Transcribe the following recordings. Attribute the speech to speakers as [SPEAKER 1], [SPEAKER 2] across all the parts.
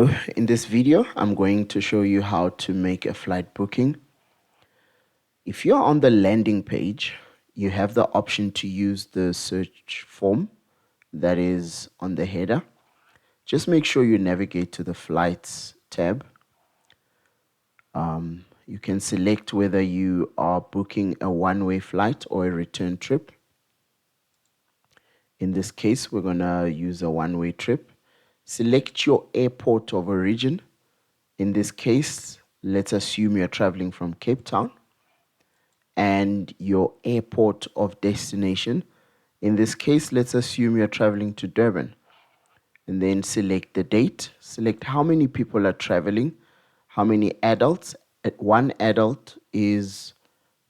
[SPEAKER 1] In this video, I'm going to show you how to make a flight booking. If you're on the landing page, you have the option to use the search form that is on the header. Just make sure you navigate to the flights tab. You can select whether you are booking a one-way flight or a return trip. In this case, we're going to use a one-way trip. Select your airport of origin. In this case, let's assume you're traveling from Cape Town, and your airport of destination. In this case, let's assume you're traveling to Durban. And then select the date. Select how many people are traveling, how many adults. One adult is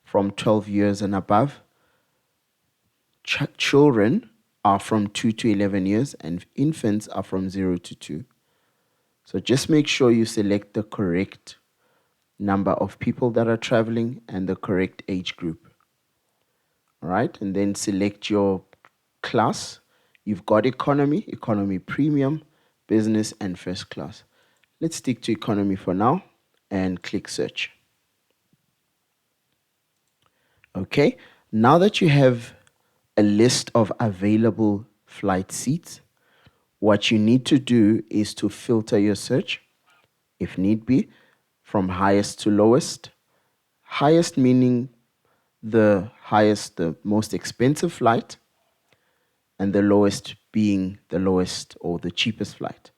[SPEAKER 1] from 12 years and above. Children are from 2 to 11 years, and infants are from 0 to 2. So just make sure you select the correct number of people that are traveling and the correct age group. All right, and then select your class. You've got economy, economy premium, business, and first class. Let's stick to economy for now and click search. Okay, now that you have a list of available flight seats, what you need to do is to filter your search, if need be, from highest to lowest. Highest meaning the highest, the most expensive flight, and the lowest being the lowest or the cheapest flight.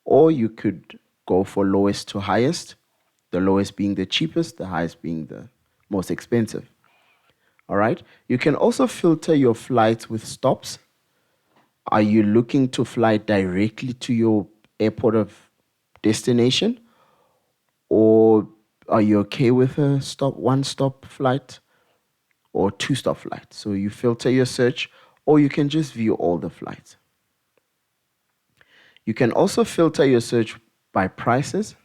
[SPEAKER 1] Or you could go for lowest to highest, the lowest being the cheapest, the highest being the most expensive. All right. You can also filter your flights with stops. Are you looking to fly directly to your airport of destination? Or are you okay with a one-stop flight or two-stop flight? So you filter your search, or you can just view all the flights. You can also filter your search by prices,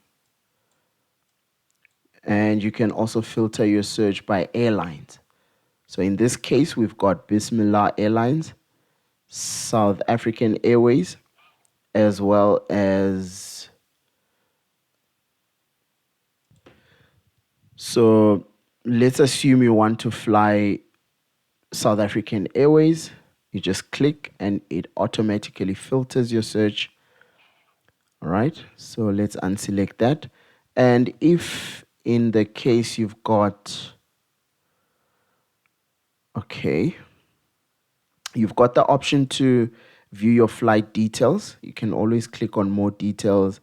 [SPEAKER 1] and you can also filter your search by airlines. So in this case, we've got Bismillah Airlines, South African Airways, as well as, so let's assume you want to fly South African Airways. You just click and it automatically filters your search. All right, so let's unselect that. And if in the case you've got, okay, you've got the option to view your flight details. You can always click on more details,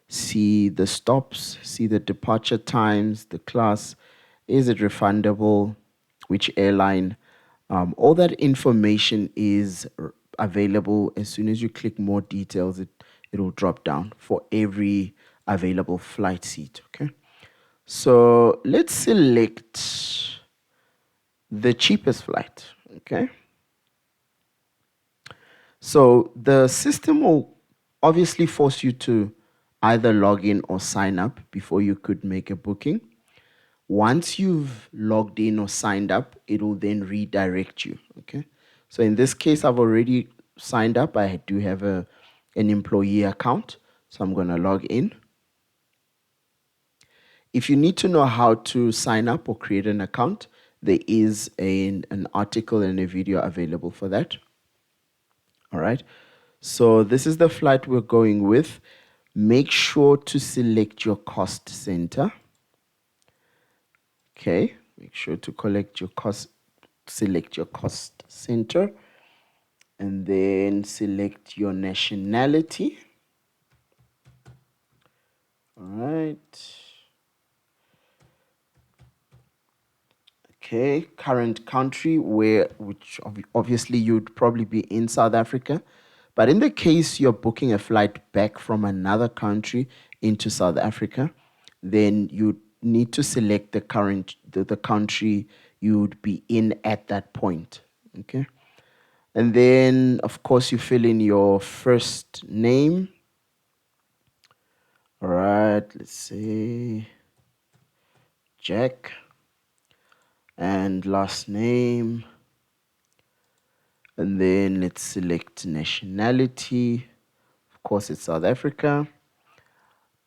[SPEAKER 1] see the stops, see the departure times, the class, is it refundable, which airline. All that information is available. As soon as you click more details, it'll drop down for every available flight seat. Okay, so let's select the cheapest flight. Okay, so the system will obviously force you to either log in or sign up before you could make a booking. Once you've logged in or signed up, it will then redirect you. Okay, so in this case, I've already signed up. I do have an employee account, so I'm going to log in. If you need to know how to sign up or create an account, there is an article and a video available for that. All right, so this is the flight we're going with. Make sure to select your cost center. Okay, make sure to select your cost center, and then select your nationality. All right. Okay, current country, which obviously you'd probably be in South Africa. But in the case you're booking a flight back from another country into South Africa, then you need to select the country you would be in at that point. Okay. And then, of course, you fill in your first name. All right, let's say Jack. And last name. And then let's select nationality. Of course, it's South Africa.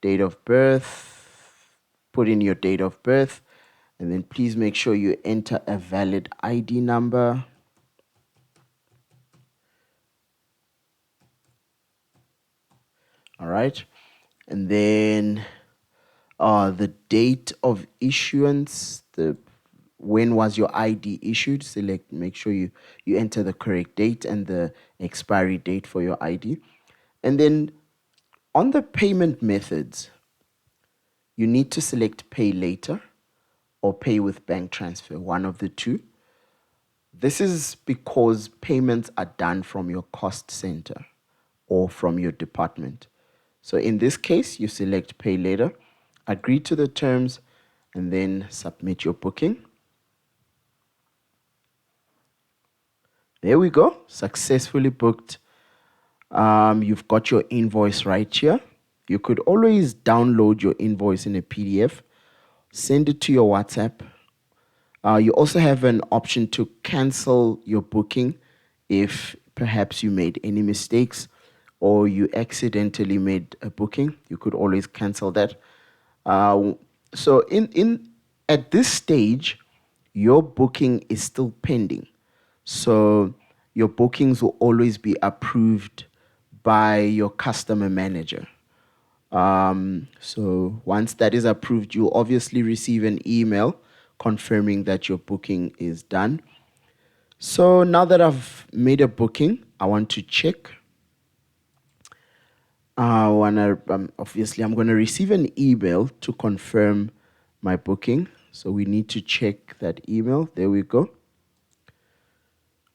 [SPEAKER 1] date of birth, put in your date of birth, and then please make sure you enter a valid ID number. All right. And then the date of issuance, when was your ID issued? Select, make sure you enter the correct date and the expiry date for your ID. And then on the payment methods, you need to select pay later or pay with bank transfer, one of the two. This is because payments are done from your cost center or from your department. So in this case, you select pay later, agree to the terms, and then submit your booking. There we go, successfully booked. You've got your invoice right here. You could always download your invoice in a PDF, send it to your WhatsApp. You also have an option to cancel your booking if perhaps you made any mistakes or you accidentally made a booking. You could always cancel that. So in at this stage, your booking is still pending. So your bookings will always be approved by your customer manager. So once that is approved, you'll obviously receive an email confirming that your booking is done. So now that I've made a booking, I want to check. Obviously, I'm going to receive an email to confirm my booking. So we need to check that email. There we go.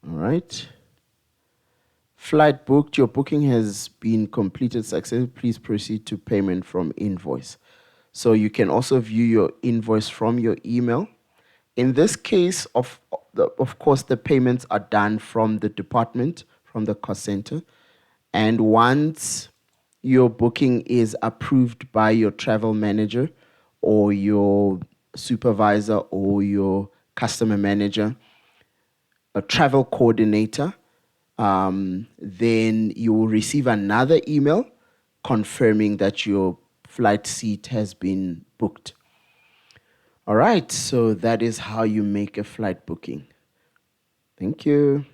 [SPEAKER 1] All right. Flight booked. Your booking has been completed successfully. Please proceed to payment from invoice. So you can also view your invoice from your email. In this case, of course, the payments are done from the department, from the cost center. And once your booking is approved by your travel manager or your supervisor or your customer manager, a travel coordinator, then you will receive another email confirming that your flight seat has been booked. All right, so that is how you make a flight booking. Thank you.